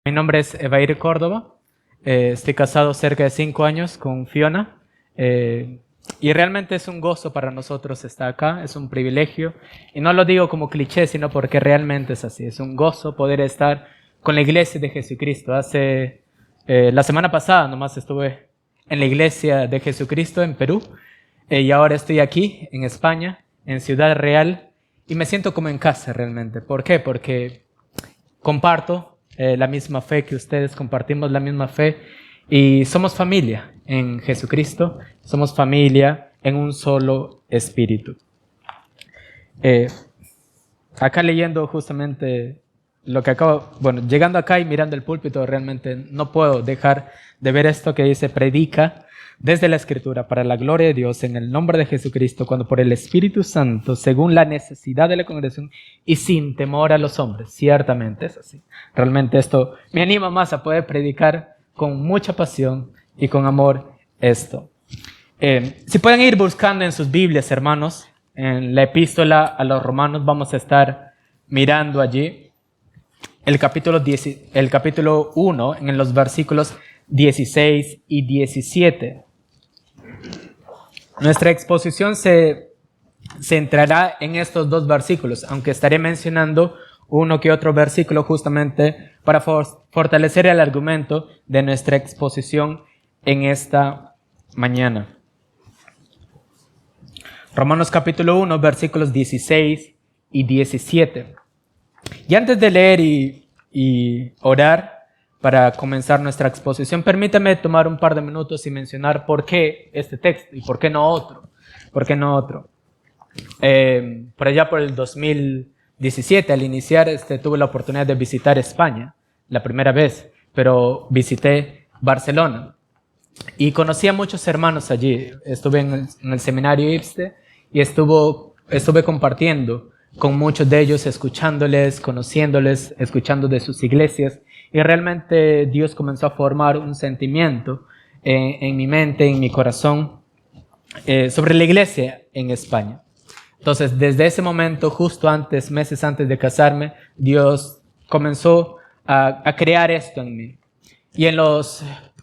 Mi nombre es Evair Córdoba, estoy casado cerca de 5 años con Fiona y realmente es un gozo para nosotros estar acá, es un privilegio y no lo digo como cliché, sino porque realmente es así, es un gozo poder estar con la iglesia de Jesucristo. La semana pasada nomás estuve en la iglesia de Jesucristo en Perú y ahora estoy aquí en España, en Ciudad Real, y me siento como en casa realmente. ¿Por qué? Porque comparto la misma fe que ustedes, compartimos la misma fe y somos familia en Jesucristo, somos familia en un solo espíritu. Acá leyendo justamente lo que llegando acá y mirando el púlpito, realmente no puedo dejar de ver esto que dice: predica desde la Escritura para la gloria de Dios en el nombre de Jesucristo, cuando por el Espíritu Santo, según la necesidad de la congregación y sin temor a los hombres. Ciertamente es así. Realmente esto me anima más a poder predicar con mucha pasión y con amor esto. Si pueden ir buscando en sus Biblias, hermanos, en la epístola a los Romanos vamos a estar mirando allí el capítulo 1 en los versículos 16 y 17. Nuestra exposición se centrará en estos dos versículos, aunque estaré mencionando uno que otro versículo justamente para fortalecer el argumento de nuestra exposición en esta mañana. Romanos capítulo 1, versículos 16 y 17. Y antes de leer y orar para comenzar nuestra exposición, permítame tomar un par de minutos y mencionar por qué este texto y por qué no otro. ¿Por qué no otro? Por allá por el 2017, al iniciar, tuve la oportunidad de visitar España, la primera vez, pero visité Barcelona y conocí a muchos hermanos allí. Estuve en el seminario IPSTE y estuve compartiendo con muchos de ellos, escuchándoles, conociéndoles, escuchando de sus iglesias, y realmente Dios comenzó a formar un sentimiento en mi mente, en mi corazón, sobre la iglesia en España. Entonces, desde ese momento, meses antes de casarme, Dios comenzó a crear esto en mí. Y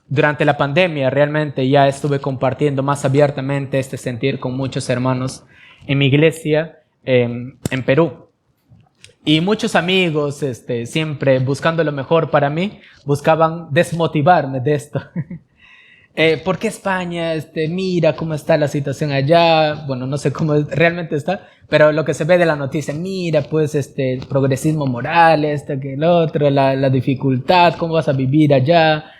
durante la pandemia, realmente ya estuve compartiendo más abiertamente este sentir con muchos hermanos en mi iglesia en Perú. Y muchos amigos, siempre buscando lo mejor para mí, buscaban desmotivarme de esto. ¿Por qué España? Mira cómo está la situación allá. Bueno, no sé cómo realmente está, pero lo que se ve de la noticia, mira, pues, el progresismo moral, que el otro, la dificultad, cómo vas a vivir allá,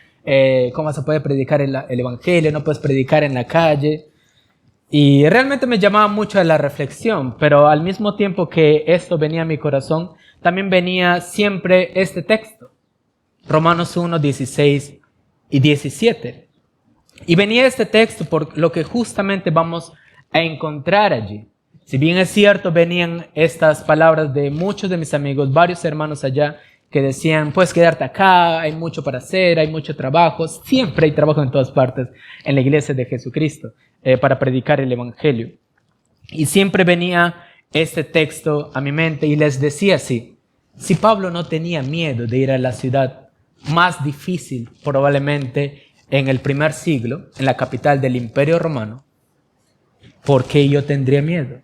cómo vas a poder predicar el evangelio, no puedes predicar en la calle. Y realmente me llamaba mucho a la reflexión, pero al mismo tiempo que esto venía a mi corazón, también venía siempre este texto, Romanos 1, 16 y 17. Y venía este texto por lo que justamente vamos a encontrar allí. Si bien es cierto, venían estas palabras de muchos de mis amigos, varios hermanos allá, que decían: puedes quedarte acá, hay mucho para hacer, hay mucho trabajo. Siempre hay trabajo en todas partes en la iglesia de Jesucristo para predicar el evangelio. Y siempre venía este texto a mi mente y les decía así: si Pablo no tenía miedo de ir a la ciudad más difícil probablemente en el primer siglo, en la capital del Imperio Romano, ¿por qué yo tendría miedo?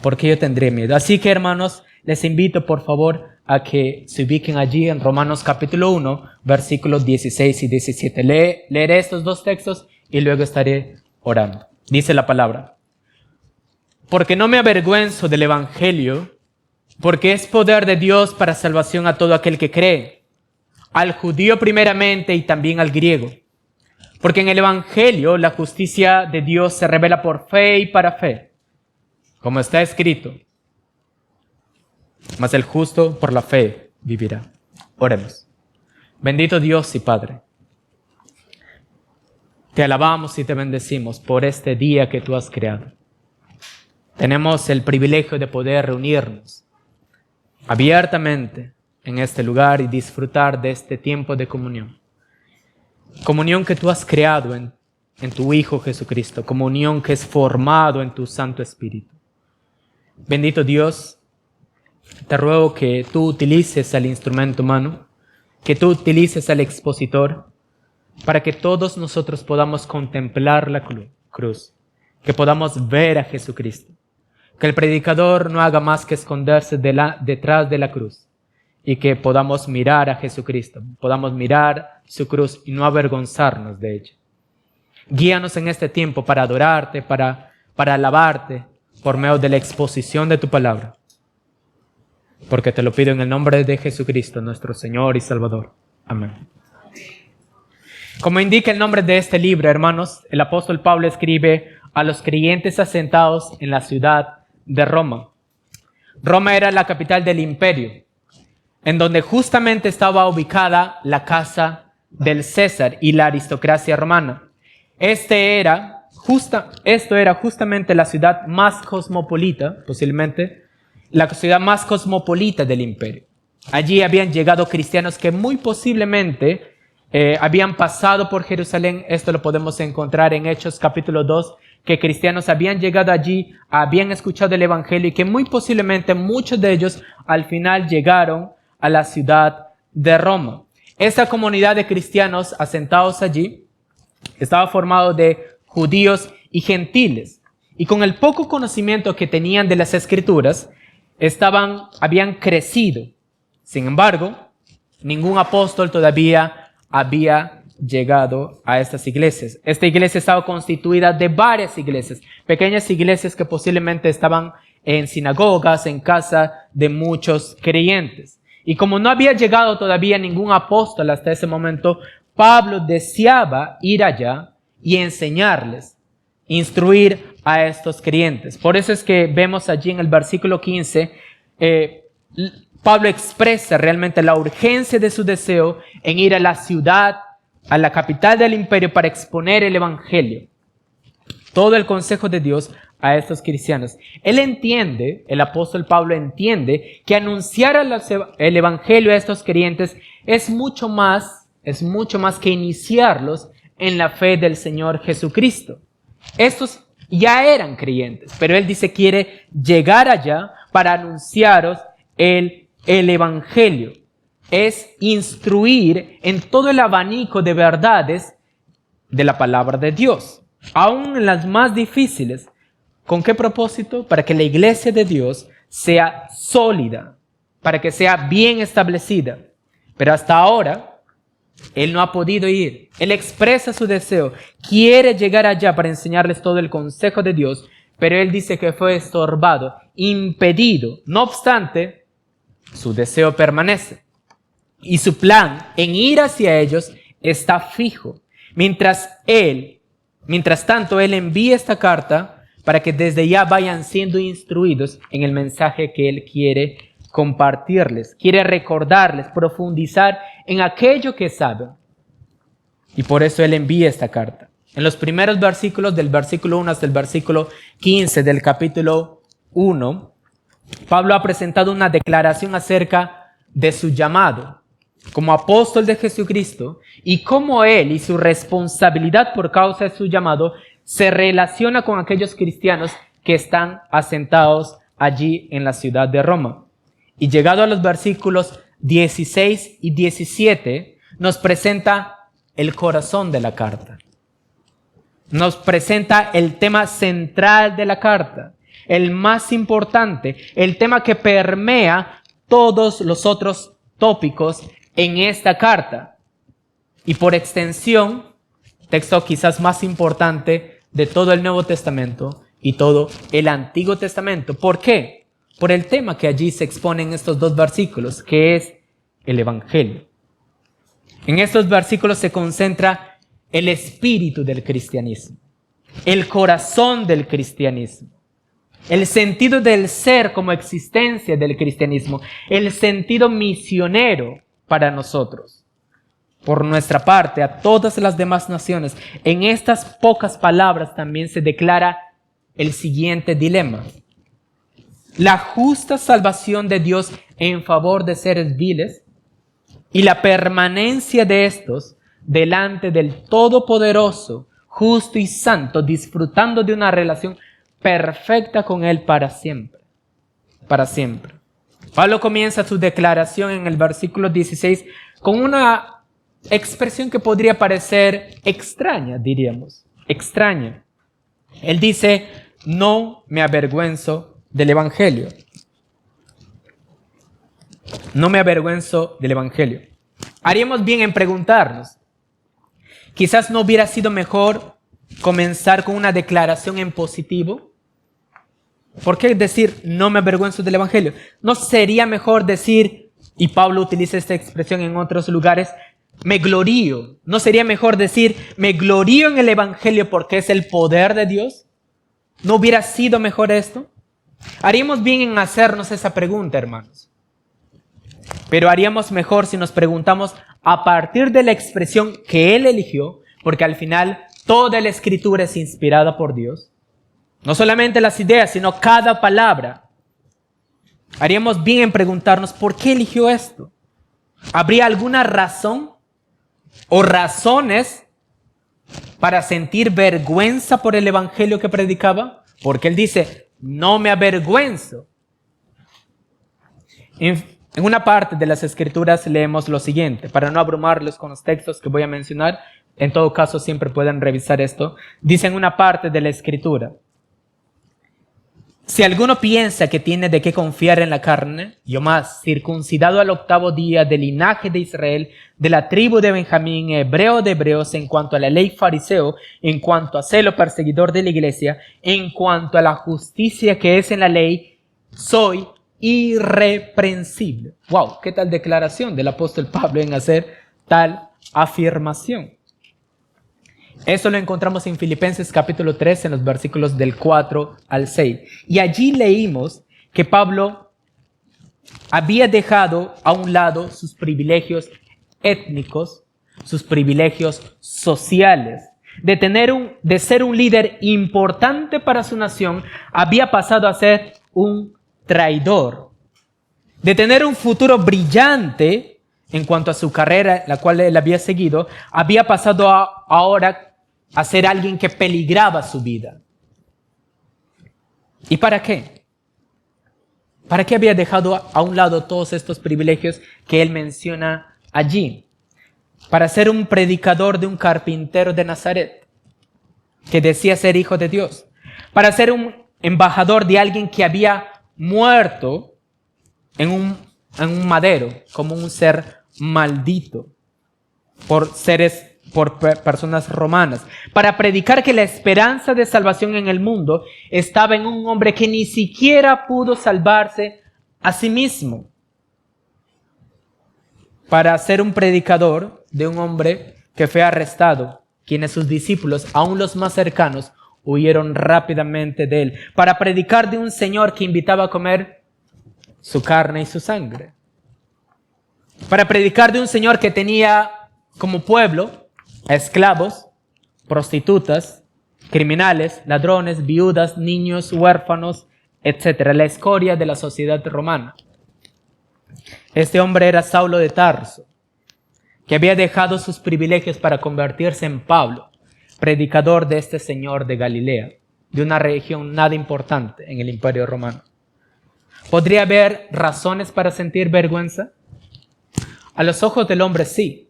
¿Por qué yo tendría miedo? Así que, hermanos, les invito por favor a que se ubiquen allí en Romanos capítulo 1, versículos 16 y 17. Leeré estos dos textos y luego estaré orando. Dice la palabra: porque no me avergüenzo del evangelio, porque es poder de Dios para salvación a todo aquel que cree, al judío primeramente y también al griego. Porque en el evangelio la justicia de Dios se revela por fe y para fe, como está escrito: mas el justo por la fe vivirá. Oremos. Bendito Dios y Padre, te alabamos y te bendecimos por este día que tú has creado. Tenemos el privilegio de poder reunirnos abiertamente en este lugar y disfrutar de este tiempo de comunión. Comunión que tú has creado en tu Hijo Jesucristo, comunión que es formado en tu Santo Espíritu. Bendito Dios, te ruego que tú utilices al instrumento humano que tú utilices al expositor para que todos nosotros podamos contemplar la cruz, que podamos ver a Jesucristo, que el predicador no haga más que esconderse detrás de la cruz y que podamos mirar a Jesucristo, podamos mirar su cruz y no avergonzarnos de ella. Guíanos en este tiempo para adorarte, para alabarte por medio de la exposición de tu palabra, porque te lo pido en el nombre de Jesucristo, nuestro Señor y Salvador. Amén. Como indica el nombre de este libro, hermanos, el apóstol Pablo escribe a los creyentes asentados en la ciudad de Roma. Roma era la capital del imperio, en donde justamente estaba ubicada la casa del César y la aristocracia romana. Esto era justamente la ciudad más cosmopolita, posiblemente, la ciudad más cosmopolita del imperio. Allí habían llegado cristianos que muy posiblemente habían pasado por Jerusalén. Esto lo podemos encontrar en Hechos capítulo 2, que cristianos habían llegado allí, habían escuchado el evangelio y que muy posiblemente muchos de ellos al final llegaron a la ciudad de Roma. Esta comunidad de cristianos asentados allí estaba formado de judíos y gentiles, y con el poco conocimiento que tenían de las Escrituras, habían crecido. Sin embargo, ningún apóstol todavía había llegado a estas iglesias. Esta iglesia estaba constituida de varias iglesias, pequeñas iglesias que posiblemente estaban en sinagogas, en casa de muchos creyentes. Y como no había llegado todavía ningún apóstol hasta ese momento, Pablo deseaba ir allá y enseñarles, instruir a estos creyentes. Por eso es que vemos allí en el versículo 15, Pablo expresa realmente la urgencia de su deseo en ir a la ciudad, a la capital del imperio, para exponer el evangelio, todo el consejo de Dios a estos cristianos. El apóstol Pablo entiende que anunciar el evangelio a estos creyentes es mucho más que iniciarlos en la fe del Señor Jesucristo. Estos ya eran creyentes, pero él dice quiere llegar allá para anunciaros el evangelio. Es instruir en todo el abanico de verdades de la palabra de Dios, aún en las más difíciles. ¿Con qué propósito? Para que la iglesia de Dios sea sólida, para que sea bien establecida. Pero hasta ahora, él no ha podido ir. Él expresa su deseo, quiere llegar allá para enseñarles todo el consejo de Dios, pero él dice que fue estorbado, impedido. No obstante, su deseo permanece. Y su plan en ir hacia ellos está fijo. Mientras tanto, él envía esta carta para que desde ya vayan siendo instruidos en el mensaje que él quiere compartirles, quiere recordarles, profundizar en aquello que saben. Y por eso él envía esta carta. En los primeros versículos, del versículo 1 hasta el versículo 15 del capítulo 1, Pablo ha presentado una declaración acerca de su llamado como apóstol de Jesucristo y cómo él y su responsabilidad por causa de su llamado se relaciona con aquellos cristianos que están asentados allí en la ciudad de Roma. Y llegado a los versículos 16 y 17, nos presenta el corazón de la carta. Nos presenta el tema central de la carta, el más importante, el tema que permea todos los otros tópicos en esta carta. Y por extensión, texto quizás más importante de todo el Nuevo Testamento y todo el Antiguo Testamento. ¿Por qué? Por el tema que allí se expone en estos dos versículos, que es el Evangelio. En estos versículos se concentra el espíritu del cristianismo, el corazón del cristianismo, el sentido del ser como existencia del cristianismo, el sentido misionero para nosotros. Por nuestra parte, a todas las demás naciones, en estas pocas palabras también se declara el siguiente dilema: la justa salvación de Dios en favor de seres viles y la permanencia de estos delante del Todopoderoso, justo y santo, disfrutando de una relación perfecta con Él para siempre. Para siempre. Pablo comienza su declaración en el versículo 16 con una expresión que podría parecer extraña, diríamos, extraña. Él dice, no me avergüenzo del Evangelio. No me avergüenzo del Evangelio. Haríamos bien en preguntarnos, quizás no hubiera sido mejor comenzar con una declaración en positivo. ¿Por qué decir no me avergüenzo del Evangelio? ¿No sería mejor decir, y Pablo utiliza esta expresión en otros lugares, me glorío? ¿No sería mejor decir me glorío en el Evangelio porque es el poder de Dios? ¿No hubiera sido mejor esto? Haríamos bien en hacernos esa pregunta, hermanos. Pero haríamos mejor si nos preguntamos a partir de la expresión que Él eligió, porque al final toda la Escritura es inspirada por Dios. No solamente las ideas, sino cada palabra. Haríamos bien en preguntarnos ¿por qué eligió esto? ¿Habría alguna razón o razones para sentir vergüenza por el Evangelio que predicaba? Porque Él dice, no me avergüenzo. En una parte de las Escrituras leemos lo siguiente, para no abrumarlos con los textos que voy a mencionar, en todo caso siempre pueden revisar esto. Dice en una parte de la Escritura, si alguno piensa que tiene de qué confiar en la carne, yo más, circuncidado al 8º día del linaje de Israel, de la tribu de Benjamín, hebreo de hebreos, en cuanto a la ley fariseo, en cuanto a celo perseguidor de la iglesia, en cuanto a la justicia que es en la ley, soy irreprensible. ¡Wow! ¿Qué tal declaración del apóstol Pablo en hacer tal afirmación? Eso lo encontramos en Filipenses capítulo 3, en los versículos del 4 al 6. Y allí leímos que Pablo había dejado a un lado sus privilegios étnicos, sus privilegios sociales. De ser un líder importante para su nación, había pasado a ser un traidor. De tener un futuro brillante en cuanto a su carrera, la cual él había seguido, había pasado ahora a ser alguien que peligraba su vida. ¿Y para qué? ¿Para qué había dejado a un lado todos estos privilegios que él menciona allí? Para ser un predicador de un carpintero de Nazaret, que decía ser hijo de Dios. Para ser un embajador de alguien que había muerto en un madero, como un ser maldito, por personas romanas, para predicar que la esperanza de salvación en el mundo estaba en un hombre que ni siquiera pudo salvarse a sí mismo, para ser un predicador de un hombre que fue arrestado, quienes sus discípulos, aun los más cercanos, huyeron rápidamente de él, para predicar de un Señor que invitaba a comer su carne y su sangre, para predicar de un Señor que tenía como pueblo a esclavos, prostitutas, criminales, ladrones, viudas, niños, huérfanos, etc. La escoria de la sociedad romana. Este hombre era Saulo de Tarso, que había dejado sus privilegios para convertirse en Pablo, predicador de este Señor de Galilea, de una región nada importante en el Imperio Romano. ¿Podría haber razones para sentir vergüenza? A los ojos del hombre sí.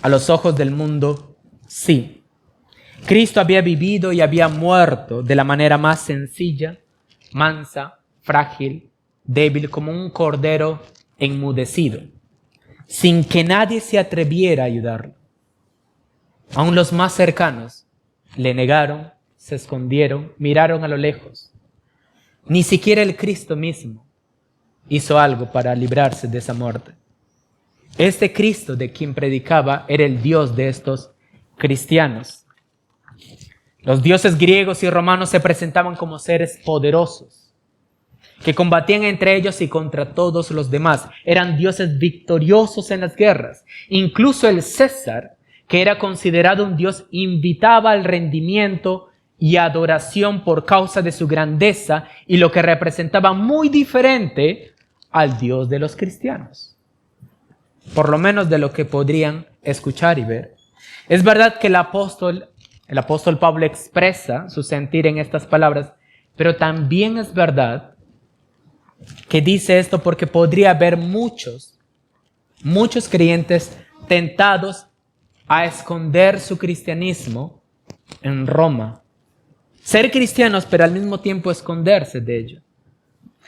A los ojos del mundo, sí. Cristo había vivido y había muerto de la manera más sencilla, mansa, frágil, débil, como un cordero enmudecido, sin que nadie se atreviera a ayudarlo. Aún los más cercanos le negaron, se escondieron, miraron a lo lejos. Ni siquiera el Cristo mismo hizo algo para librarse de esa muerte. Este Cristo de quien predicaba era el Dios de estos cristianos. Los dioses griegos y romanos se presentaban como seres poderosos, que combatían entre ellos y contra todos los demás. Eran dioses victoriosos en las guerras. Incluso el César, que era considerado un dios, invitaba al rendimiento y adoración por causa de su grandeza y lo que representaba muy diferente al Dios de los cristianos. Por lo menos de lo que podrían escuchar y ver. Es verdad que el apóstol Pablo expresa su sentir en estas palabras, pero también es verdad que dice esto porque podría haber muchos muchos creyentes tentados a esconder su cristianismo en Roma. Ser cristianos, pero al mismo tiempo esconderse de ello.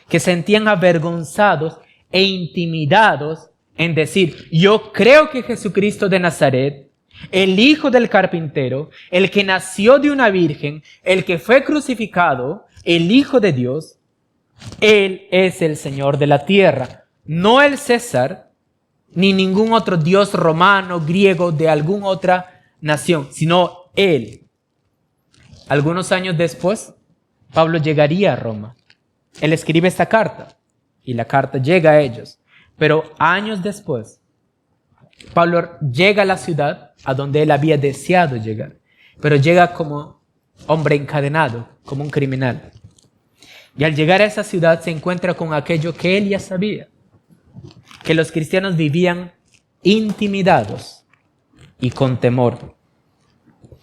Que sentían avergonzados e intimidados en decir, yo creo que Jesucristo de Nazaret, el hijo del carpintero, el que nació de una virgen, el que fue crucificado, el Hijo de Dios, Él es el Señor de la tierra, no el César, ni ningún otro dios romano, griego, de alguna otra nación, sino Él. Algunos años después, Pablo llegaría a Roma. Él escribe esta carta y la carta llega a ellos. Pero años después, Pablo llega a la ciudad a donde él había deseado llegar, pero llega como hombre encadenado, como un criminal. Y al llegar a esa ciudad se encuentra con aquello que él ya sabía, que los cristianos vivían intimidados y con temor,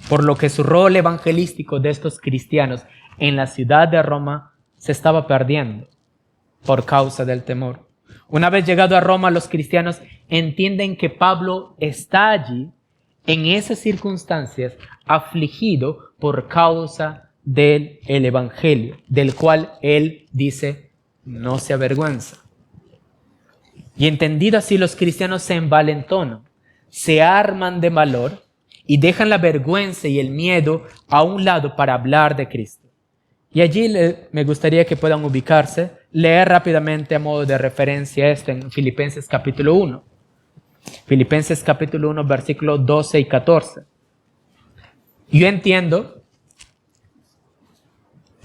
por lo que su rol evangelístico de estos cristianos en la ciudad de Roma se estaba perdiendo por causa del temor. Una vez llegado a Roma, los cristianos entienden que Pablo está allí, en esas circunstancias, afligido por causa del evangelio, del cual él dice, no se avergüenza. Y entendido así, los cristianos se envalentonan, se arman de valor y dejan la vergüenza y el miedo a un lado para hablar de Cristo. Y allí me gustaría que puedan ubicarse, leer rápidamente a modo de referencia esto en Filipenses capítulo 1. Filipenses capítulo 1, versículos 12 y 14. Yo entiendo,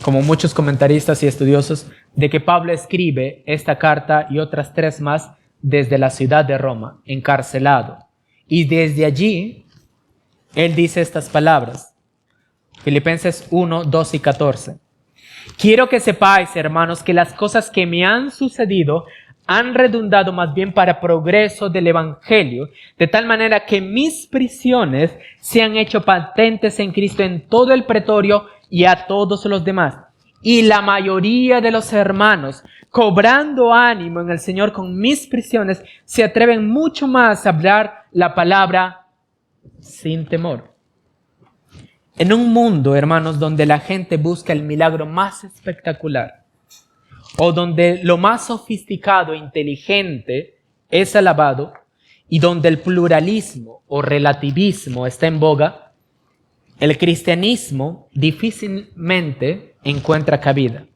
como muchos comentaristas y estudiosos, de que Pablo escribe esta carta y otras 3 más desde la ciudad de Roma, encarcelado. Y desde allí, él dice estas palabras. Filipenses 1, 12 y 14. Quiero que sepáis, hermanos, que las cosas que me han sucedido han redundado más bien para progreso del Evangelio, de tal manera que mis prisiones se han hecho patentes en Cristo en todo el pretorio y a todos los demás. Y la mayoría de los hermanos, cobrando ánimo en el Señor con mis prisiones, se atreven mucho más a hablar la palabra sin temor. En un mundo, hermanos, donde la gente busca el milagro más espectacular, o donde lo más sofisticado e inteligente es alabado, y donde el pluralismo o relativismo está en boga, el cristianismo difícilmente encuentra cabida.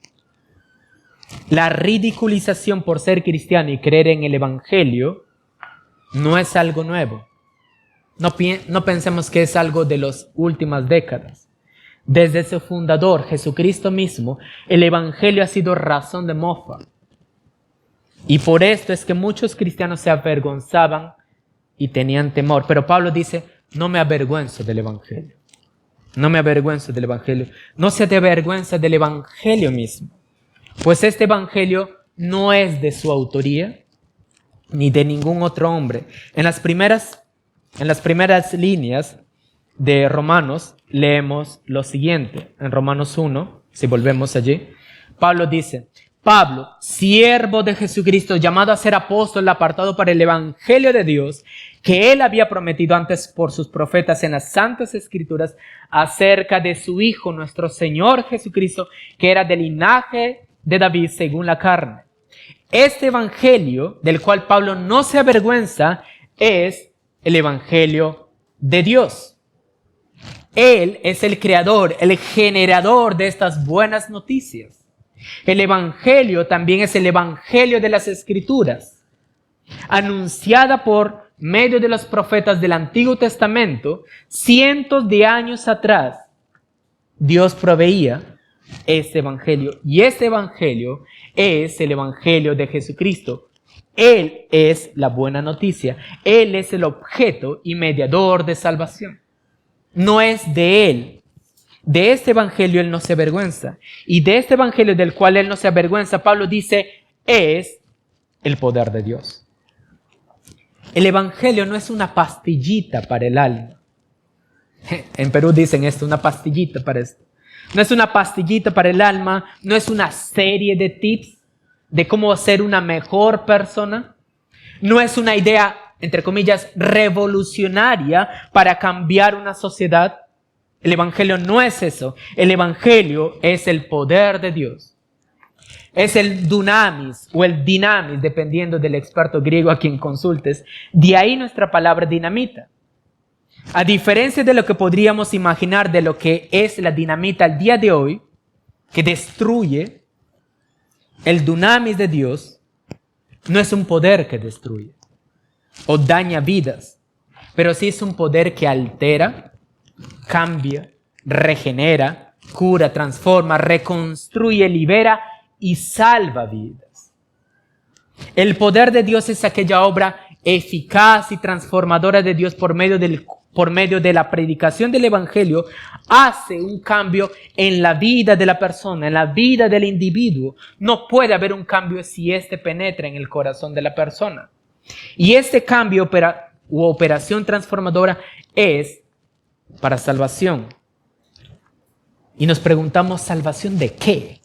La ridiculización por ser cristiano y creer en el Evangelio no es algo nuevo. No pensemos que es algo de las últimas décadas. Desde su fundador, Jesucristo mismo, el Evangelio ha sido razón de mofa. Y por esto es que muchos cristianos se avergonzaban y tenían temor. Pero Pablo dice, no me avergüenzo del Evangelio. No me avergüenzo del Evangelio. No se te avergüenza del Evangelio mismo. Pues este Evangelio no es de su autoría, ni de ningún otro hombre. En las primeras líneas de Romanos leemos lo siguiente. En Romanos 1, si volvemos allí, Pablo dice, Pablo, siervo de Jesucristo, llamado a ser apóstol, apartado para el Evangelio de Dios, que él había prometido antes por sus profetas en las Santas Escrituras, acerca de su Hijo, nuestro Señor Jesucristo, que era del linaje de David según la carne. Este Evangelio, del cual Pablo no se avergüenza, es el Evangelio de Dios. Él es el creador, el generador de estas buenas noticias. El Evangelio también es el Evangelio de las Escrituras, anunciada por medio de los profetas del Antiguo Testamento. Cientos de años atrás, Dios proveía este Evangelio. Y este Evangelio es el Evangelio de Jesucristo. Él es la buena noticia. Él es el objeto y mediador de salvación. No es de Él. De este Evangelio Él no se avergüenza. Y de este Evangelio del cual Él no se avergüenza, Pablo dice, es el poder de Dios. El Evangelio no es una pastillita para el alma. En Perú dicen esto, una pastillita para esto. No es una pastillita para el alma, no es una serie de tips de cómo ser una mejor persona. No es una idea, entre comillas, revolucionaria para cambiar una sociedad. El Evangelio no es eso. El Evangelio es el poder de Dios. Es el dunamis o el dinamis, dependiendo del experto griego a quien consultes. De ahí nuestra palabra dinamita. A diferencia de lo que podríamos imaginar de lo que es la dinamita al día de hoy, que destruye, el dunamis de Dios no es un poder que destruye o daña vidas, pero sí es un poder que altera, cambia, regenera, cura, transforma, reconstruye, libera y salva vidas. El poder de Dios es aquella obra eficaz y transformadora de Dios por medio de la predicación del Evangelio. Hace un cambio en la vida de la persona, en la vida del individuo. No puede haber un cambio si éste penetra en el corazón de la persona. Y este cambio u operación transformadora es para salvación. Y nos preguntamos, ¿salvación de qué?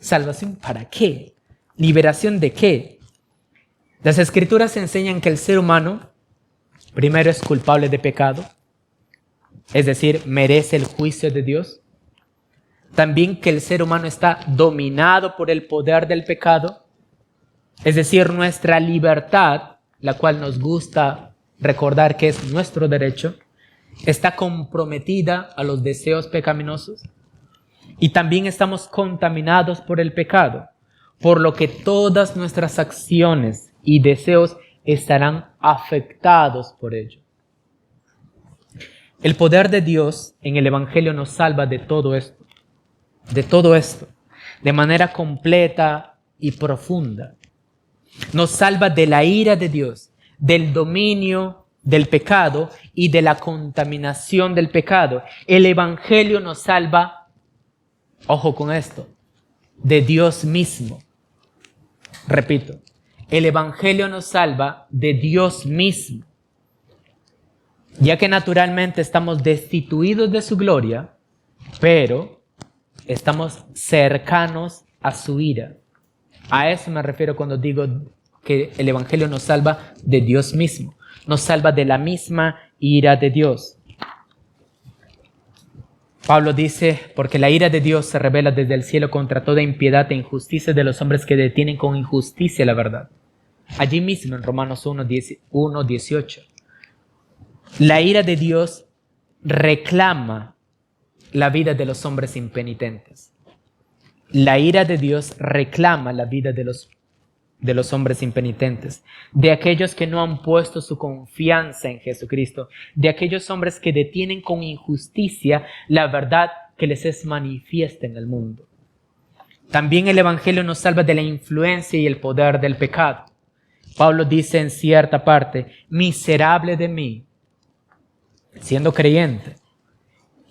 ¿Salvación para qué? ¿Liberación de qué? Las Escrituras enseñan que el ser humano primero es culpable de pecado, es decir, merece el juicio de Dios. También que el ser humano está dominado por el poder del pecado, es decir, nuestra libertad, la cual nos gusta recordar que es nuestro derecho, está comprometida a los deseos pecaminosos. Y también estamos contaminados por el pecado, por lo que todas nuestras acciones y deseos estarán afectados por ello. El poder de Dios en el Evangelio nos salva de todo esto, de manera completa y profunda. Nos salva de la ira de Dios, del dominio del pecado y de la contaminación del pecado. El Evangelio nos salva, ojo con esto, de Dios mismo. Repito, el Evangelio nos salva de Dios mismo, ya que naturalmente estamos destituidos de su gloria, pero estamos cercanos a su ira. A eso me refiero cuando digo que el Evangelio nos salva de Dios mismo, nos salva de la misma ira de Dios. Pablo dice, porque la ira de Dios se revela desde el cielo contra toda impiedad e injusticia de los hombres que detienen con injusticia la verdad. Allí mismo en Romanos 1:18. La ira de Dios reclama la vida de los hombres impenitentes. La ira de Dios reclama la vida de los hombres impenitentes, de aquellos que no han puesto su confianza en Jesucristo, de aquellos hombres que detienen con injusticia la verdad que les es manifiesta en el mundo. También el Evangelio nos salva de la influencia y el poder del pecado. Pablo dice en cierta parte, miserable de mí, siendo creyente,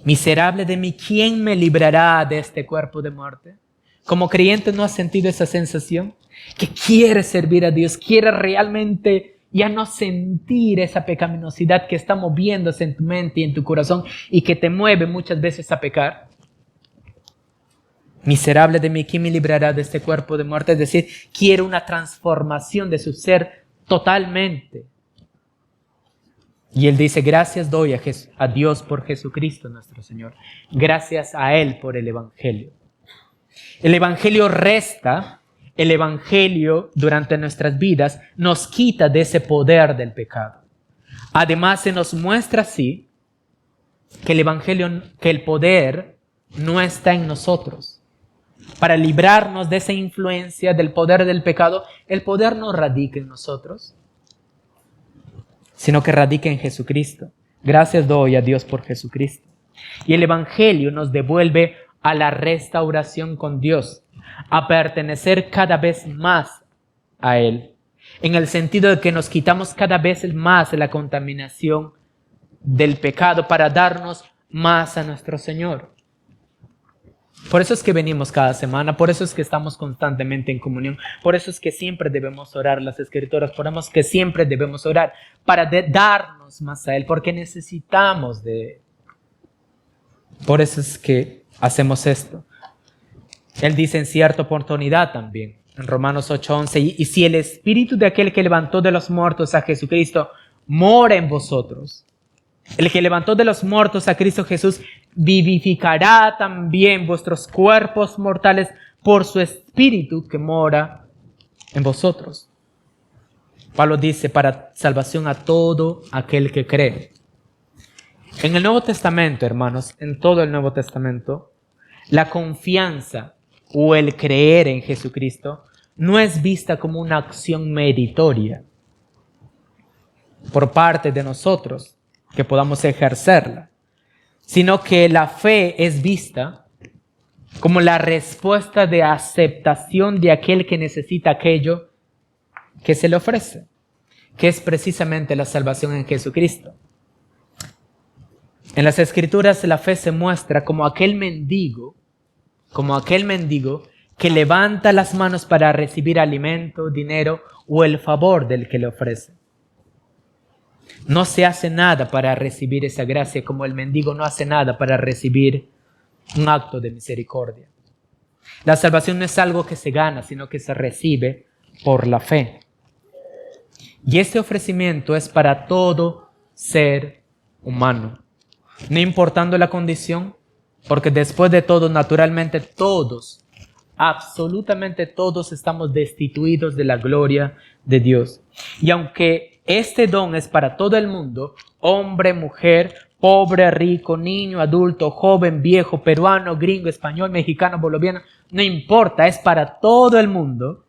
miserable de mí, ¿quién me librará de este cuerpo de muerte? Como creyente, ¿no has sentido esa sensación? Que quieres servir a Dios, quieres realmente ya no sentir esa pecaminosidad que está moviéndose en tu mente y en tu corazón y que te mueve muchas veces a pecar. Miserable de mí, ¿quién me librará de este cuerpo de muerte? Es decir, quiere una transformación de su ser totalmente. Y él dice, gracias doy a Dios por Jesucristo nuestro Señor. Gracias a Él por el Evangelio. El Evangelio resta, el Evangelio durante nuestras vidas nos quita de ese poder del pecado. Además se nos muestra así que el poder no está en nosotros. Para librarnos de esa influencia del poder del pecado, el poder no radica en nosotros, sino que radica en Jesucristo. Gracias doy a Dios por Jesucristo. Y el Evangelio nos devuelve a la restauración con Dios, a pertenecer cada vez más a Él, en el sentido de que nos quitamos cada vez más la contaminación del pecado para darnos más a nuestro Señor. Por eso es que venimos cada semana, por eso es que estamos constantemente en comunión, por eso es que siempre debemos orar las Escrituras, por eso es que siempre debemos orar para darnos más a Él, porque necesitamos de Él. Por eso es que hacemos esto. Él dice en cierta oportunidad también, en Romanos 8:11, y si el espíritu de aquel que levantó de los muertos a Jesucristo mora en vosotros, el que levantó de los muertos a Cristo Jesús vivificará también vuestros cuerpos mortales por su espíritu que mora en vosotros. Pablo dice, para salvación a todo aquel que cree. En el Nuevo Testamento, hermanos, en todo el Nuevo Testamento, la confianza o el creer en Jesucristo no es vista como una acción meritoria por parte de nosotros, que podamos ejercerla, sino que la fe es vista como la respuesta de aceptación de aquel que necesita aquello que se le ofrece, que es precisamente la salvación en Jesucristo. En las Escrituras la fe se muestra como aquel mendigo que levanta las manos para recibir alimento, dinero o el favor del que le ofrece. No se hace nada para recibir esa gracia, como el mendigo no hace nada para recibir un acto de misericordia. La salvación no es algo que se gana, sino que se recibe por la fe. Y este ofrecimiento es para todo ser humano, no importando la condición, porque después de todo, naturalmente todos, absolutamente todos estamos destituidos de la gloria de Dios. Y aunque este don es para todo el mundo, hombre, mujer, pobre, rico, niño, adulto, joven, viejo, peruano, gringo, español, mexicano, boliviano, no importa, es para todo el mundo.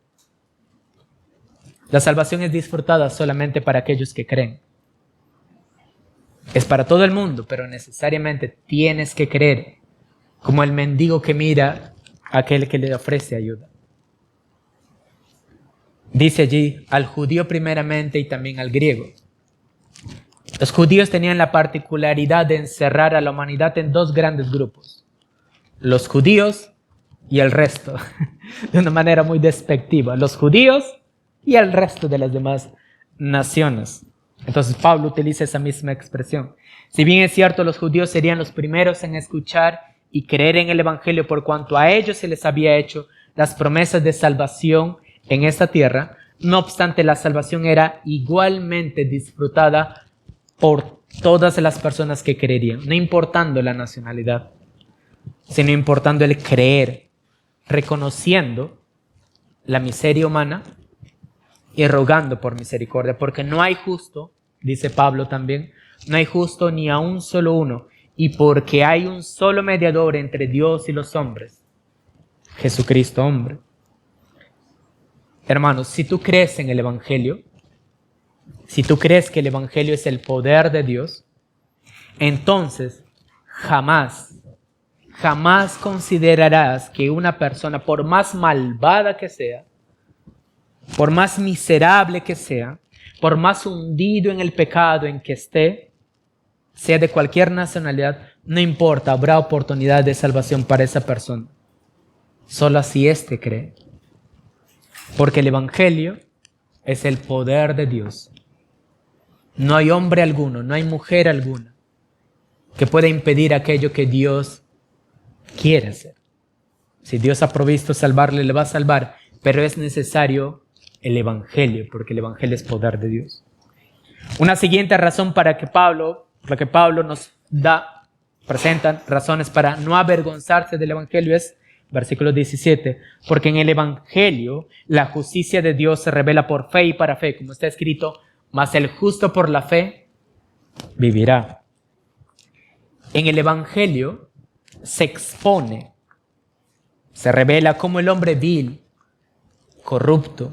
La salvación es disfrutada solamente para aquellos que creen. Es para todo el mundo, pero necesariamente tienes que creer, como el mendigo que mira a aquel que le ofrece ayuda. Dice allí, al judío primeramente y también al griego. Los judíos tenían la particularidad de encerrar a la humanidad en dos grandes grupos: los judíos y el resto, de una manera muy despectiva. Los judíos y el resto de las demás naciones. Entonces Pablo utiliza esa misma expresión. Si bien es cierto, los judíos serían los primeros en escuchar y creer en el Evangelio por cuanto a ellos se les había hecho las promesas de salvación en esta tierra, no obstante la salvación era igualmente disfrutada por todas las personas que creerían, no importando la nacionalidad, sino importando el creer, reconociendo la miseria humana y rogando por misericordia, porque no hay justo, dice Pablo también, no hay justo ni a un solo uno, y porque hay un solo mediador entre Dios y los hombres, Jesucristo hombre. Hermanos, si tú crees en el Evangelio, si tú crees que el Evangelio es el poder de Dios, entonces jamás considerarás que una persona, por más malvada que sea, por más miserable que sea, por más hundido en el pecado en que esté, sea de cualquier nacionalidad, no importa, habrá oportunidad de salvación para esa persona. Solo si éste cree. Porque el Evangelio es el poder de Dios. No hay hombre alguno, no hay mujer alguna que pueda impedir aquello que Dios quiere hacer. Si Dios ha provisto salvarle, le va a salvar, pero es necesario el Evangelio, porque el Evangelio es poder de Dios. Una siguiente razón por la que Pablo nos presenta razones para no avergonzarse del Evangelio es, versículo 17, porque en el Evangelio la justicia de Dios se revela por fe y para fe, como está escrito, mas el justo por la fe vivirá. En el Evangelio se expone, se revela cómo el hombre vil, corrupto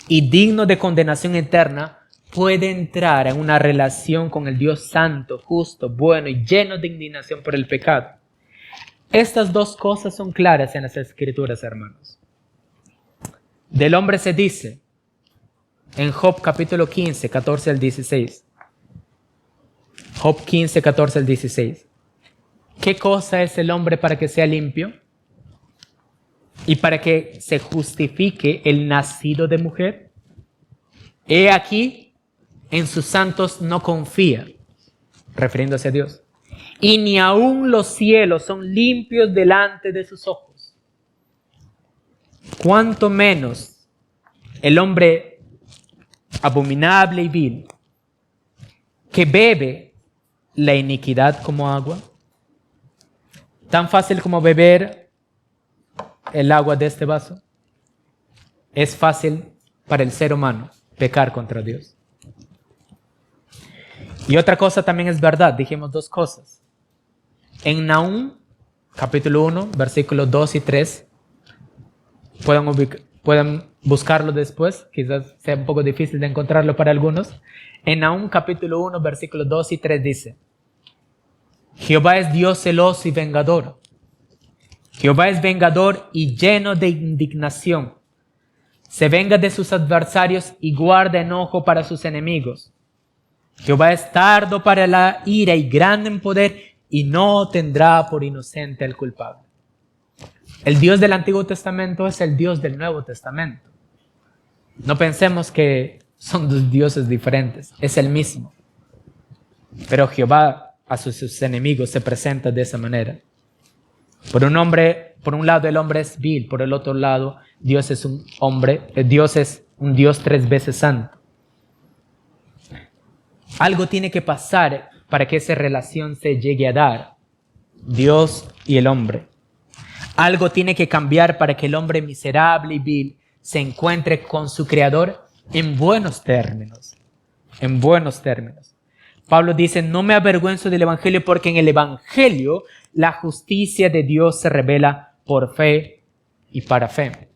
y digno de condenación eterna puede entrar en una relación con el Dios santo, justo, bueno y lleno de indignación por el pecado. Estas dos cosas son claras en las Escrituras, hermanos. Del hombre se dice en Job capítulo 15, 14 al 16. Job 15, 14 al 16. ¿Qué cosa es el hombre para que sea limpio? Y para que se justifique el nacido de mujer. He aquí, en sus santos no confía, refiriéndose a Dios. Y ni aun los cielos son limpios delante de sus ojos. Cuanto menos el hombre abominable y vil, que bebe la iniquidad como agua, tan fácil como beber el agua de este vaso, es fácil para el ser humano pecar contra Dios. Y otra cosa también es verdad, dijimos dos cosas. En Nahum, capítulo 1, versículos 2 y 3, pueden buscarlo después, quizás sea un poco difícil de encontrarlo para algunos. En Nahum, capítulo 1, versículos 2 y 3 dice: Jehová es Dios celoso y vengador. Jehová es vengador y lleno de indignación. Se venga de sus adversarios y guarda enojo para sus enemigos. Jehová es tardo para la ira y grande en poder, y no tendrá por inocente al culpable. El Dios del Antiguo Testamento es el Dios del Nuevo Testamento. No pensemos que son dos dioses diferentes, es el mismo. Pero Jehová a sus enemigos se presenta de esa manera. Por un lado el hombre es vil, por el otro lado Dios es un Dios 3 veces santo. Algo tiene que pasar para que esa relación se llegue a dar, Dios y el hombre. Algo tiene que cambiar para que el hombre miserable y vil se encuentre con su Creador en buenos términos. En buenos términos. Pablo dice: no me avergüenzo del Evangelio, porque en el Evangelio la justicia de Dios se revela por fe y para fe.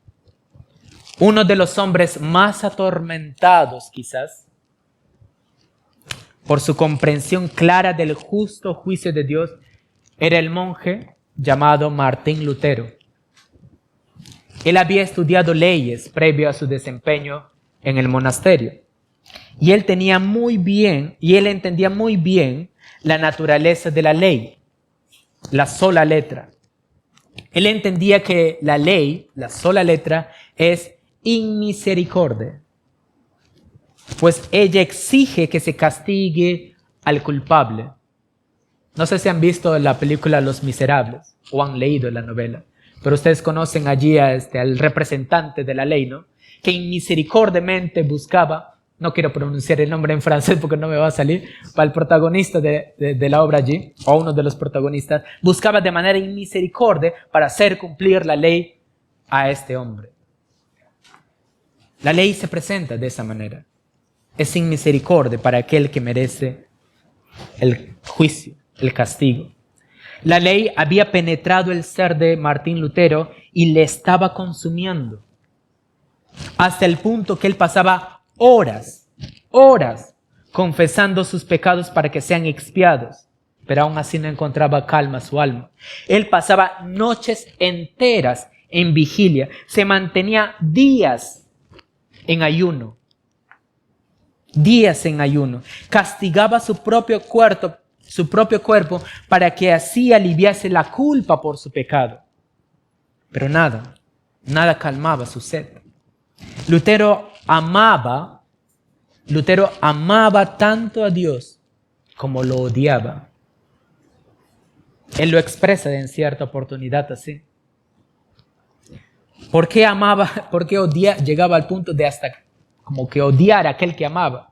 Uno de los hombres más atormentados, quizás, por su comprensión clara del justo juicio de Dios, era el monje llamado Martín Lutero. Él había estudiado leyes previo a su desempeño en el monasterio. Y él entendía muy bien la naturaleza de la ley, la sola letra. Él entendía que la ley, la sola letra, es inmisericordia, pues ella exige que se castigue al culpable. No sé si han visto la película Los Miserables o han leído la novela, pero ustedes conocen allí al representante de la ley, ¿no? Que inmisericordiamente buscaba, no quiero pronunciar el nombre en francés porque no me va a salir, para el protagonista de la obra allí, o uno de los protagonistas, buscaba de manera inmisericordia para hacer cumplir la ley a este hombre. La ley se presenta de esa manera. Es sin misericordia para aquel que merece el juicio, el castigo. La ley había penetrado el ser de Martín Lutero y le estaba consumiendo, hasta el punto que él pasaba horas confesando sus pecados para que sean expiados, pero aún así no encontraba calma su alma. Él pasaba noches enteras en vigilia, se mantenía días en ayuno, castigaba su propio cuerpo para que así aliviase la culpa por su pecado. Pero nada calmaba su sed. Lutero amaba tanto a Dios como lo odiaba. Él lo expresa en cierta oportunidad así. ¿Por qué llegaba al punto de hasta como que odiar a aquel que amaba?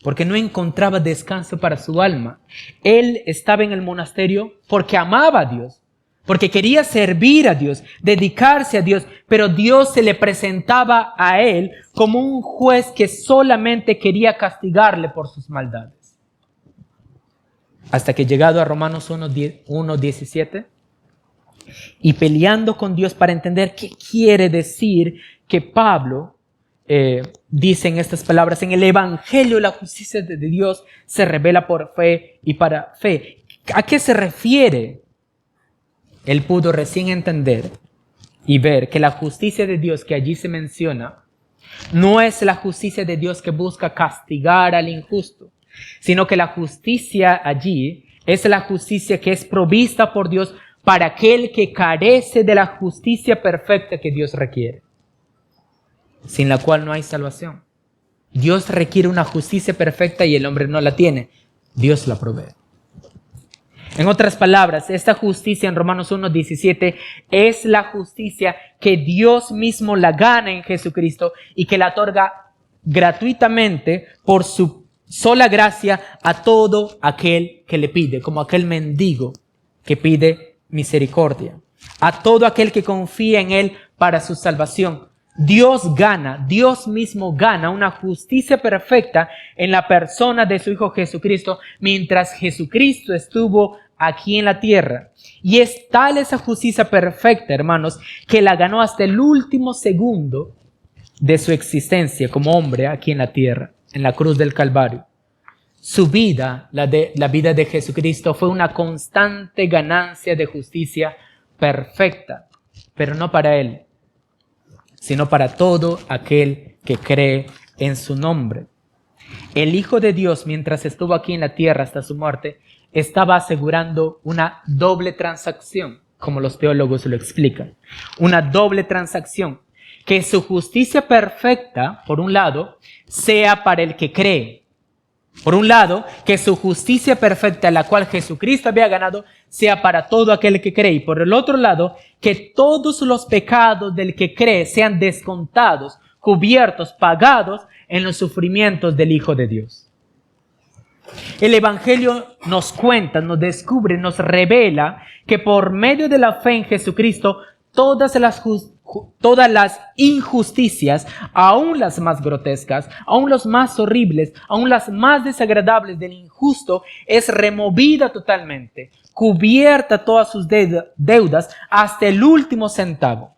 Porque no encontraba descanso para su alma. Él estaba en el monasterio porque amaba a Dios, porque quería servir a Dios, dedicarse a Dios, pero Dios se le presentaba a él como un juez que solamente quería castigarle por sus maldades. Hasta que llegado a Romanos 1:17, y peleando con Dios para entender qué quiere decir que Pablo dice en estas palabras: en el Evangelio la justicia de Dios se revela por fe y para fe. ¿A qué se refiere? Él pudo recién entender y ver que la justicia de Dios que allí se menciona no es la justicia de Dios que busca castigar al injusto, sino que la justicia allí es la justicia que es provista por Dios para aquel que carece de la justicia perfecta que Dios requiere, sin la cual no hay salvación. Dios requiere una justicia perfecta y el hombre no la tiene. Dios la provee. En otras palabras, esta justicia en Romanos 1:17 es la justicia que Dios mismo la gana en Jesucristo y que la otorga gratuitamente por su sola gracia a todo aquel que le pide, como aquel mendigo que pide misericordia, a todo aquel que confía en Él para su salvación. Dios gana, Dios mismo gana una justicia perfecta en la persona de su Hijo Jesucristo mientras Jesucristo estuvo aquí en la tierra. Y es tal esa justicia perfecta, hermanos, que la ganó hasta el último segundo de su existencia como hombre aquí en la tierra, en la cruz del Calvario. Su vida, la vida de Jesucristo, fue una constante ganancia de justicia perfecta, pero no para Él, sino para todo aquel que cree en su nombre. El Hijo de Dios, mientras estuvo aquí en la tierra hasta su muerte, estaba asegurando una doble transacción, como los teólogos lo explican. Una doble transacción, que su justicia perfecta, por un lado, sea para el que cree. Por un lado, que su justicia perfecta, la cual Jesucristo había ganado, sea para todo aquel que cree. Y por el otro lado, que todos los pecados del que cree sean descontados, cubiertos, pagados en los sufrimientos del Hijo de Dios. El Evangelio nos cuenta, nos descubre, nos revela que por medio de la fe en Jesucristo, todas las injusticias, aún las más grotescas, aún las más horribles, aún las más desagradables del injusto, es removida totalmente, cubierta todas sus deudas hasta el último centavo.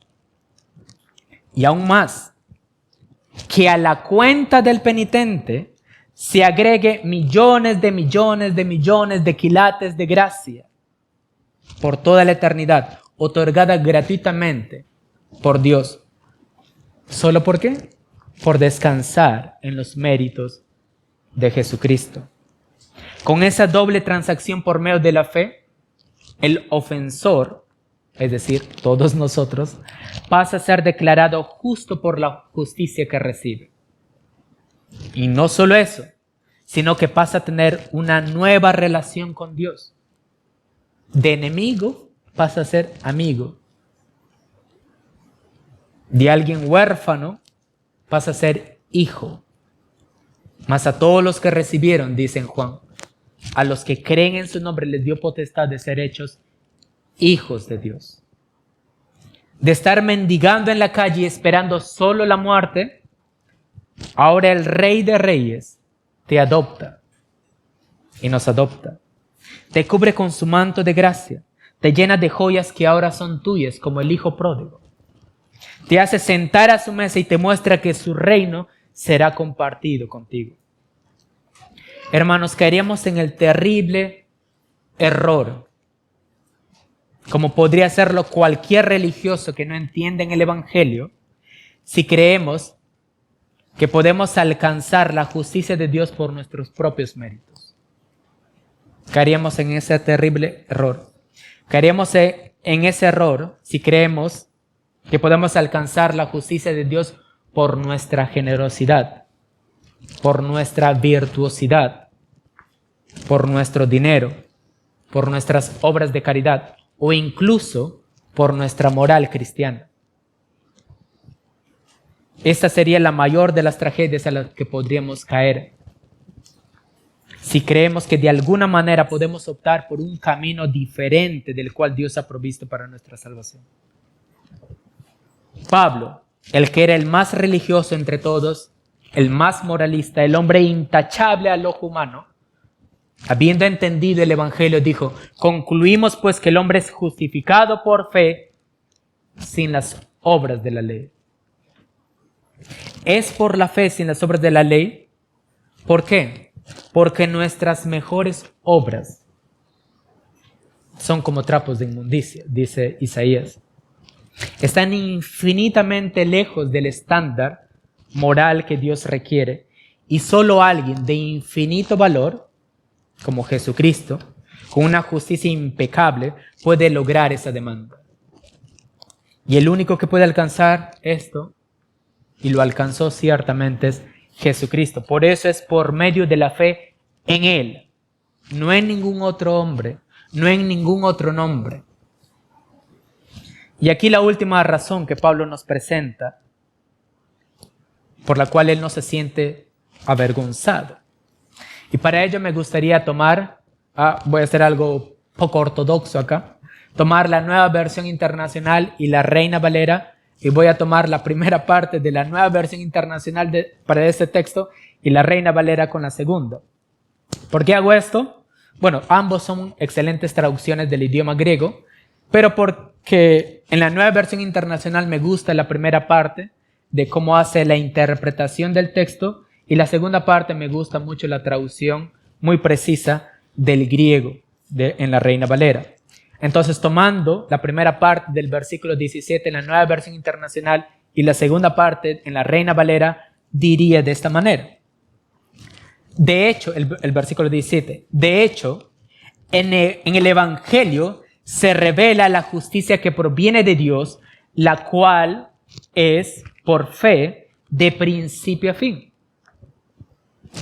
Y aún más, que a la cuenta del penitente se agregue millones de quilates de gracia por toda la eternidad, otorgada gratuitamente por Dios. ¿Solo por qué? Por descansar en los méritos de Jesucristo. Con esa doble transacción por medio de la fe, el ofensor, es decir, todos nosotros, pasa a ser declarado justo por la justicia que recibe. Y no solo eso, sino que pasa a tener una nueva relación con Dios. De enemigo pasa a ser amigo. De alguien huérfano pasa a ser hijo. Mas a todos los que recibieron, dice en Juan, a los que creen en su nombre les dio potestad de ser hechos hijos de Dios. De estar mendigando en la calle esperando solo la muerte, ahora el Rey de Reyes te adopta y nos adopta. Te cubre con su manto de gracia, te llena de joyas que ahora son tuyas, como el hijo pródigo. Te hace sentar a su mesa y te muestra que su reino será compartido contigo. Hermanos, caeríamos en el terrible error, como podría hacerlo cualquier religioso que no entienda en el Evangelio, si creemos que podemos alcanzar la justicia de Dios por nuestros propios méritos. Caeríamos en ese terrible error. Caeríamos en ese error si creemos que podemos alcanzar la justicia de Dios por nuestra generosidad, por nuestra virtuosidad, por nuestro dinero, por nuestras obras de caridad o incluso por nuestra moral cristiana. Esta sería la mayor de las tragedias a las que podríamos caer si creemos que de alguna manera podemos optar por un camino diferente del cual Dios ha provisto para nuestra salvación. Pablo, el que era el más religioso entre todos, el más moralista, el hombre intachable al ojo humano, habiendo entendido el Evangelio, dijo: concluimos pues que el hombre es justificado por fe sin las obras de la ley. ¿Es por la fe sin las obras de la ley? ¿Por qué? Porque nuestras mejores obras son como trapos de inmundicia, dice Isaías. Están infinitamente lejos del estándar moral que Dios requiere, y solo alguien de infinito valor, como Jesucristo, con una justicia impecable, puede lograr esa demanda. Y el único que puede alcanzar esto, y lo alcanzó ciertamente, es Jesucristo. Por eso es por medio de la fe en Él, no en ningún otro hombre, no en ningún otro nombre. Y aquí la última razón que Pablo nos presenta, por la cual él no se siente avergonzado. Y para ello me gustaría tomar, voy a hacer algo poco ortodoxo acá, tomar la Nueva Versión Internacional y la Reina Valera, y voy a tomar la primera parte de la Nueva Versión Internacional para este texto y la Reina Valera con la segunda. ¿Por qué hago esto? Bueno, ambos son excelentes traducciones del idioma griego, pero porque en la Nueva Versión Internacional me gusta la primera parte de cómo hace la interpretación del texto, y la segunda parte me gusta mucho la traducción muy precisa del griego en la Reina Valera. Entonces, tomando la primera parte del versículo 17 en la Nueva Versión Internacional y la segunda parte en la Reina Valera, diría de esta manera. De hecho, el versículo 17, de hecho, en el Evangelio se revela la justicia que proviene de Dios, la cual es por fe de principio a fin.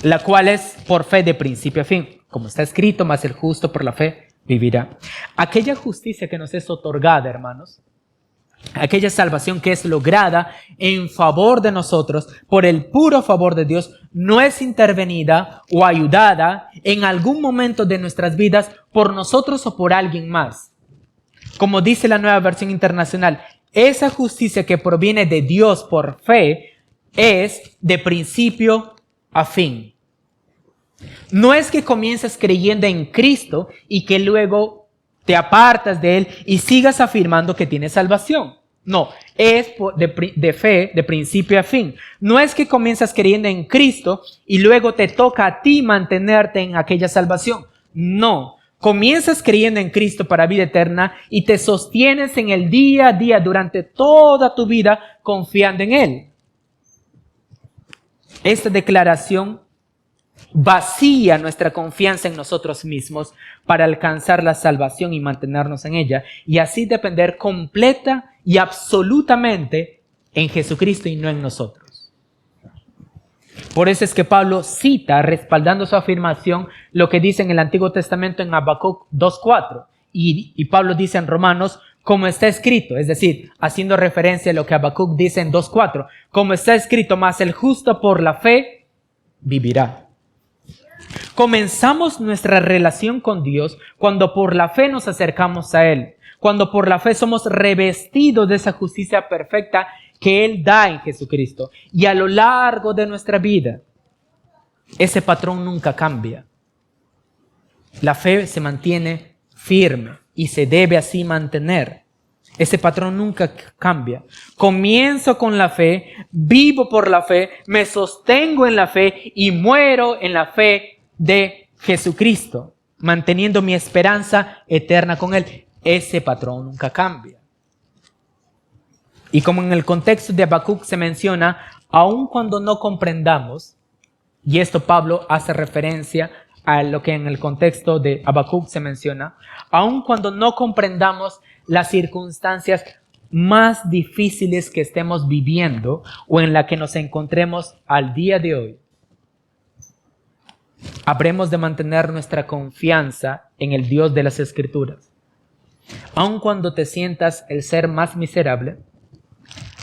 La cual es por fe de principio a fin. Como está escrito, mas el justo por la fe vivirá. Aquella justicia que nos es otorgada, hermanos, aquella salvación que es lograda en favor de nosotros por el puro favor de Dios, no es intervenida o ayudada en algún momento de nuestras vidas por nosotros o por alguien más. Como dice la Nueva Versión Internacional, esa justicia que proviene de Dios por fe es de principio a fin. No es que comiences creyendo en Cristo y que luego te apartas de Él y sigas afirmando que tienes salvación. No, es de fe de principio a fin. No es que comienzas creyendo en Cristo y luego te toca a ti mantenerte en aquella salvación. No, comienzas creyendo en Cristo para vida eterna y te sostienes en el día a día durante toda tu vida confiando en Él. Esta declaración vacía nuestra confianza en nosotros mismos para alcanzar la salvación y mantenernos en ella, y así depender completa y absolutamente en Jesucristo y no en nosotros. Por eso es que Pablo cita, respaldando su afirmación, lo que dice en el Antiguo Testamento en Habacuc 2:4, y Pablo dice en Romanos, como está escrito, es decir, haciendo referencia a lo que Habacuc dice en 2:4, como está escrito, mas el justo por la fe vivirá. Comenzamos nuestra relación con Dios cuando por la fe nos acercamos a Él, cuando por la fe somos revestidos de esa justicia perfecta que Él da en Jesucristo. Y a lo largo de nuestra vida, ese patrón nunca cambia. La fe se mantiene firme y se debe así mantener. Ese patrón nunca cambia. Comienzo con la fe, vivo por la fe, me sostengo en la fe y muero en la fe de Jesucristo, manteniendo mi esperanza eterna con Él. Ese patrón nunca cambia. Y como en el contexto de Habacuc se menciona, aun cuando no comprendamos, y esto Pablo hace referencia a lo que en el contexto de Habacuc se menciona, aun cuando no comprendamos las circunstancias más difíciles que estemos viviendo o en la que nos encontremos al día de hoy, habremos de mantener nuestra confianza en el Dios de las Escrituras. Aun cuando te sientas el ser más miserable,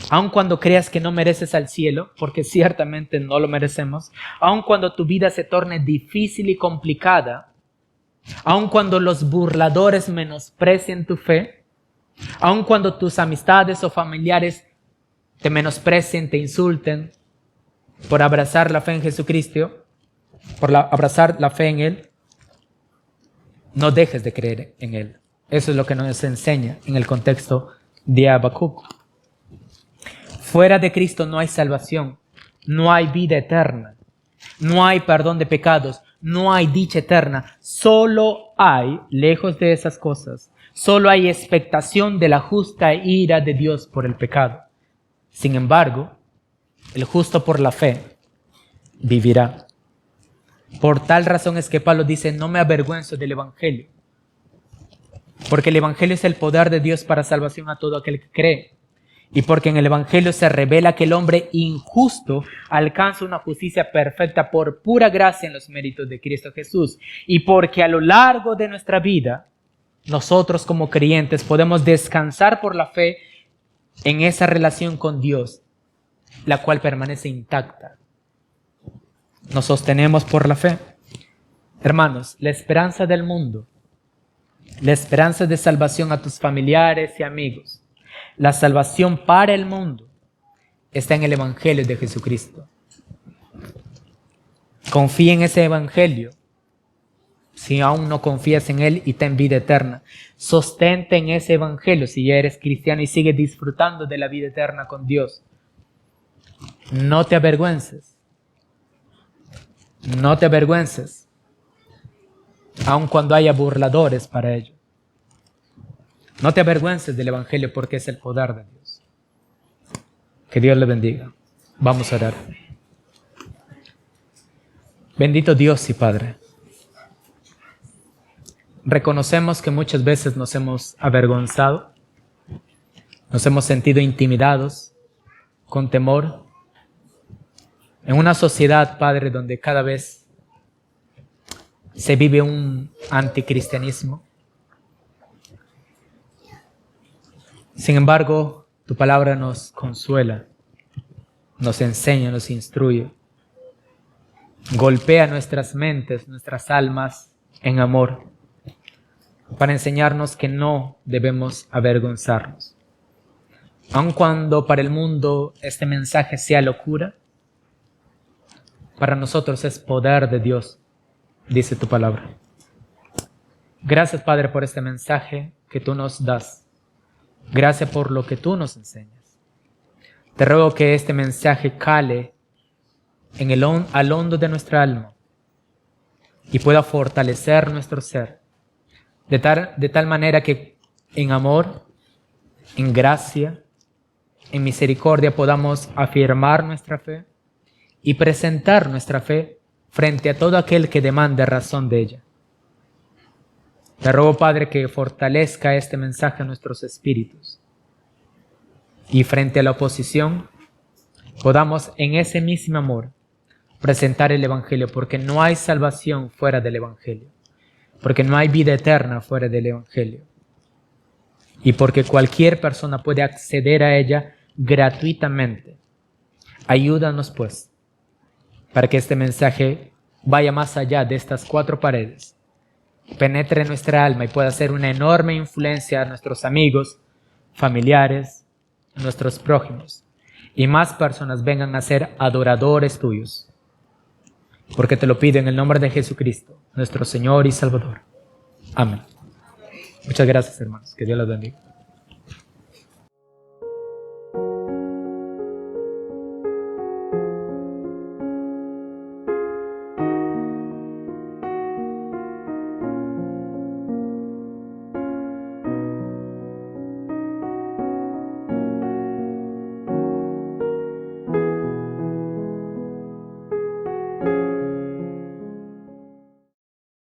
aun cuando creas que no mereces al cielo, porque ciertamente no lo merecemos, aun cuando tu vida se torne difícil y complicada, aun cuando los burladores menosprecien tu fe, aun cuando tus amistades o familiares te menosprecien, te insulten por abrazar la fe en Jesucristo, abrazar la fe en Él, no dejes de creer en Él. Eso es lo que nos enseña en el contexto de Habacuc. Fuera de Cristo no hay salvación, no hay vida eterna, no hay perdón de pecados, no hay dicha eterna. Solo hay, lejos de esas cosas, solo hay expectación de la justa ira de Dios por el pecado. Sin embargo, el justo por la fe vivirá. Por tal razón es que Pablo dice, no me avergüenzo del Evangelio, porque el Evangelio es el poder de Dios para salvación a todo aquel que cree. Y porque en el Evangelio se revela que el hombre injusto alcanza una justicia perfecta por pura gracia en los méritos de Cristo Jesús. Y porque a lo largo de nuestra vida nosotros como creyentes podemos descansar por la fe en esa relación con Dios, la cual permanece intacta. Nos sostenemos por la fe. Hermanos, la esperanza del mundo, la esperanza de salvación a tus familiares y amigos, la salvación para el mundo, está en el Evangelio de Jesucristo. Confía en ese Evangelio. Si aún no confías en Él y ten vida eterna, sostente en ese Evangelio si ya eres cristiano y sigue disfrutando de la vida eterna con Dios. No te avergüences. No te avergüences, aun cuando haya burladores para ello. No te avergüences del Evangelio porque es el poder de Dios. Que Dios le bendiga. Vamos a orar. Bendito Dios y Padre. Reconocemos que muchas veces nos hemos avergonzado, nos hemos sentido intimidados, con temor, en una sociedad, Padre, donde cada vez se vive un anticristianismo. Sin embargo, tu palabra nos consuela, nos enseña, nos instruye, golpea nuestras mentes, nuestras almas en amor, para enseñarnos que no debemos avergonzarnos. Aun cuando para el mundo este mensaje sea locura, para nosotros es poder de Dios, dice tu palabra. Gracias, Padre, por este mensaje que tú nos das. Gracias por lo que tú nos enseñas. Te ruego que este mensaje cale al hondo de nuestra alma y pueda fortalecer nuestro ser, de tal manera que en amor, en gracia, en misericordia podamos afirmar nuestra fe y presentar nuestra fe frente a todo aquel que demande razón de ella. Te ruego, Padre, que fortalezca este mensaje a nuestros espíritus y frente a la oposición podamos en ese mismo amor presentar el Evangelio, porque no hay salvación fuera del Evangelio, porque no hay vida eterna fuera del Evangelio y porque cualquier persona puede acceder a ella gratuitamente. Ayúdanos, pues, para que este mensaje vaya más allá de estas 4 paredes, penetre en nuestra alma y pueda hacer una enorme influencia a nuestros amigos, familiares, a nuestros prójimos, y más personas vengan a ser adoradores tuyos. Porque te lo pido en el nombre de Jesucristo, nuestro Señor y Salvador. Amén. Muchas gracias, hermanos. Que Dios los bendiga.